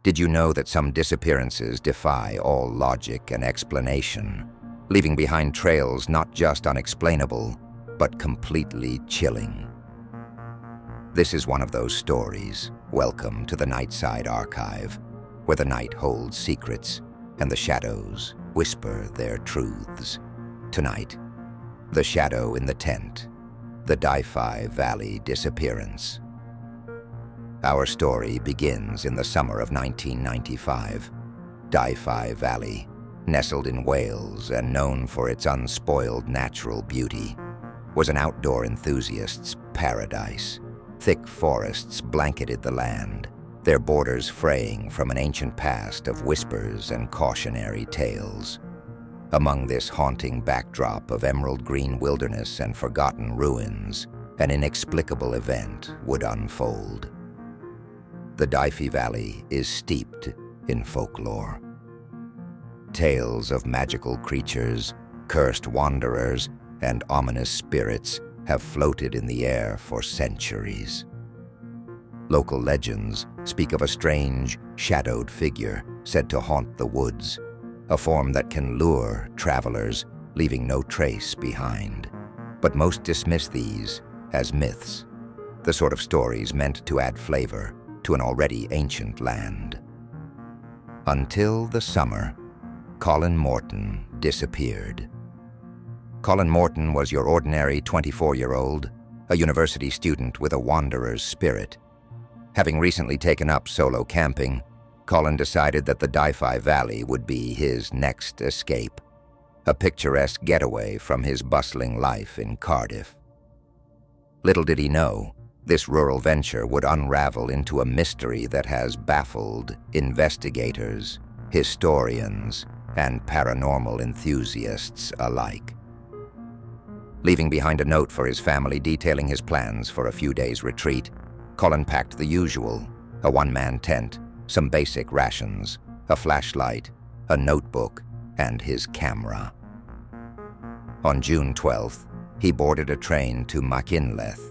Did you know that some disappearances defy all logic and explanation, leaving behind trails not just unexplainable, but completely chilling? This is one of those stories. Welcome to the Nightside Archive, where the night holds secrets and the shadows whisper their truths. Tonight, the shadow in the tent, the Dyfi Valley disappearance. Our story begins in the summer of 1995. Dyfi Valley, nestled in Wales and known for its unspoiled natural beauty, was an outdoor enthusiast's paradise. Thick forests blanketed the land, their borders fraying from an ancient past of whispers and cautionary tales. Among this haunting backdrop of emerald green wilderness and forgotten ruins, an inexplicable event would unfold. The Dyfi Valley is steeped in folklore. Tales of magical creatures, cursed wanderers, and ominous spirits have floated in the air for centuries. Local legends speak of a strange, shadowed figure said to haunt the woods, a form that can lure travelers, leaving no trace behind. But most dismiss these as myths, the sort of stories meant to add flavor to an already ancient land. Until the summer, Colin Morton disappeared. Colin Morton was your ordinary 24-year-old, a university student with a wanderer's spirit. Having recently taken up solo camping, Colin decided that the Dyfi Valley would be his next escape, a picturesque getaway from his bustling life in Cardiff. Little did he know, this rural venture would unravel into a mystery that has baffled investigators, historians, and paranormal enthusiasts alike. Leaving behind a note for his family detailing his plans for a few days' retreat, Colin packed the usual: a one-man tent, some basic rations, a flashlight, a notebook, and his camera. On June 12th, he boarded a train to Machynlleth,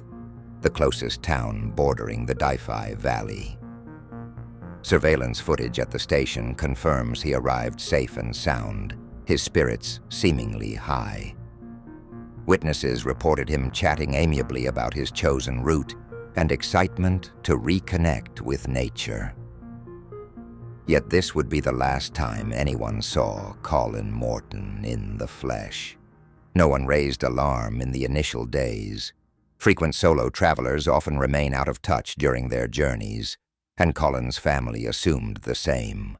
the closest town bordering the Dyfi Valley. Surveillance footage at the station confirms he arrived safe and sound, his spirits seemingly high. Witnesses reported him chatting amiably about his chosen route and excitement to reconnect with nature. Yet this would be the last time anyone saw Colin Morton in the flesh. No one raised alarm in the initial days. Frequent solo travelers often remain out of touch during their journeys, and Colin's family assumed the same,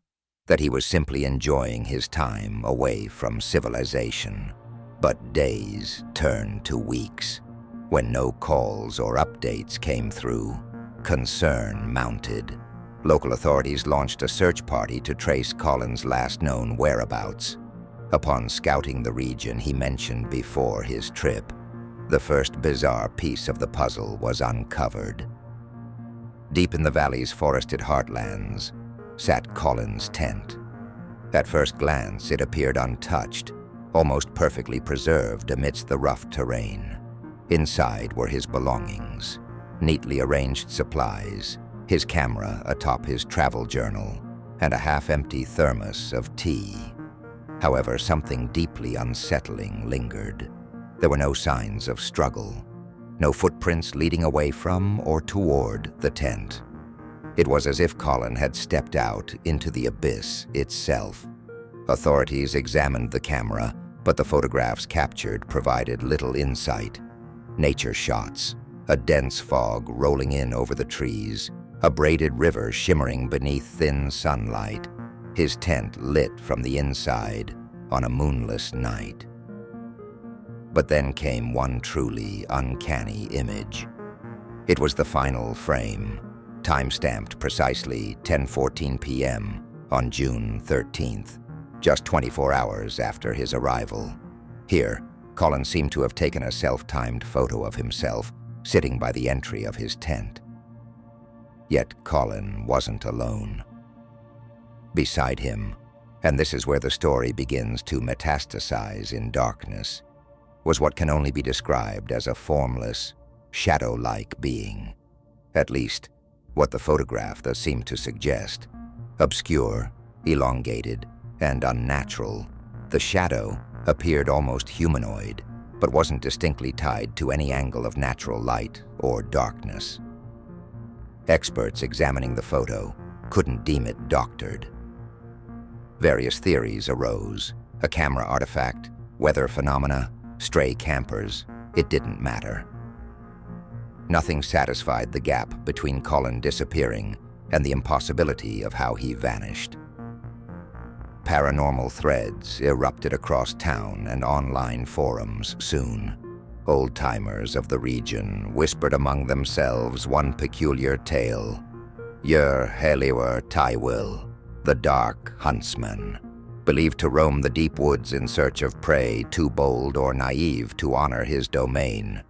that he was simply enjoying his time away from civilization. But days turned to weeks. When no calls or updates came through, concern mounted. Local authorities launched a search party to trace Colin's last known whereabouts. Upon scouting the region he mentioned before his trip, the first bizarre piece of the puzzle was uncovered. Deep in the valley's forested heartlands sat Colin's tent. At first glance, it appeared untouched, almost perfectly preserved amidst the rough terrain. Inside were his belongings, neatly arranged supplies, his camera atop his travel journal, and a half-empty thermos of tea. However, something deeply unsettling lingered. There were no signs of struggle, no footprints leading away from or toward the tent. It was as if Colin had stepped out into the abyss itself. Authorities examined the camera, but the photographs captured provided little insight. Nature shots, a dense fog rolling in over the trees, a braided river shimmering beneath thin sunlight, his tent lit from the inside on a moonless night. But then came one truly uncanny image. It was the final frame, time-stamped precisely 10:14 p.m. on June 13th, just 24 hours after his arrival. Here, Colin seemed to have taken a self-timed photo of himself sitting by the entry of his tent. Yet Colin wasn't alone. Beside him, and this is where the story begins to metastasize in darkness, was what can only be described as a formless, shadow-like being. At least, what the photograph does seem to suggest. Obscure, elongated, and unnatural, the shadow appeared almost humanoid, but wasn't distinctly tied to any angle of natural light or darkness. Experts examining the photo couldn't deem it doctored. Various theories arose: a camera artifact, weather phenomena, stray campers. It didn't matter. Nothing satisfied the gap between Colin disappearing and the impossibility of how he vanished. Paranormal threads erupted across town and online forums soon. Old-timers of the region whispered among themselves one peculiar tale: Yer Heliwer Tywil, the Dark Huntsman, believed to roam the deep woods in search of prey too bold or naive to honor his domain.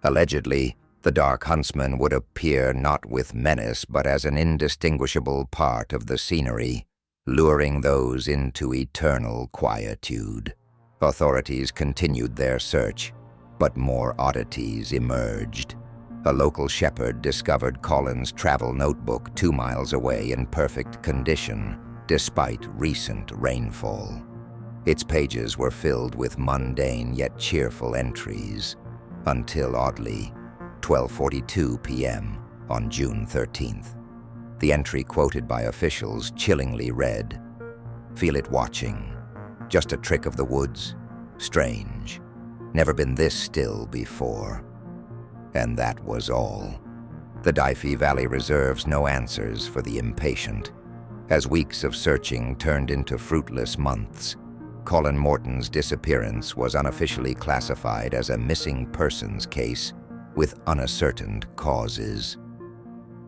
Allegedly, the Dark Huntsman would appear not with menace but as an indistinguishable part of the scenery, luring those into eternal quietude. Authorities continued their search, but more oddities emerged. A local shepherd discovered Colin's travel notebook 2 miles away in perfect condition, despite recent rainfall. Its pages were filled with mundane yet cheerful entries, until oddly, 12:42 p.m. on June 13th. The entry quoted by officials chillingly read, "Feel it watching. Just a trick of the woods. Strange. Never been this still before." And that was all. The Dyfi Valley reserves no answers for the impatient. As weeks of searching turned into fruitless months, Colin Morton's disappearance was unofficially classified as a missing persons case with unascertained causes.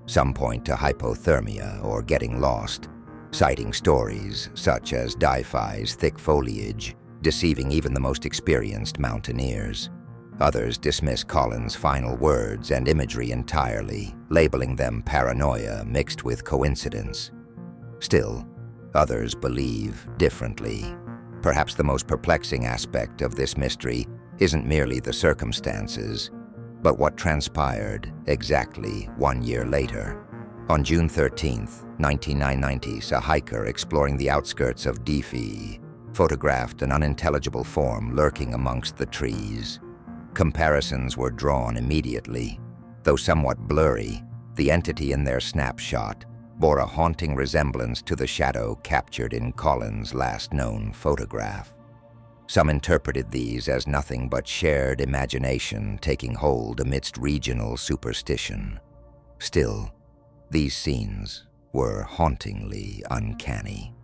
Some point to hypothermia or getting lost, citing stories such as Dyfi's thick foliage, deceiving even the most experienced mountaineers. Others dismiss Colin's final words and imagery entirely, labeling them paranoia mixed with coincidence. Still, others believe differently. Perhaps the most perplexing aspect of this mystery isn't merely the circumstances, but what transpired exactly 1 year later. On June 13th, 1990, a hiker exploring the outskirts of Dyfi photographed an unintelligible form lurking amongst the trees. Comparisons were drawn immediately. Though somewhat blurry, the entity in their snapshot bore a haunting resemblance to the shadow captured in Colin's last known photograph. Some interpreted these as nothing but shared imagination taking hold amidst regional superstition. Still, these scenes were hauntingly uncanny.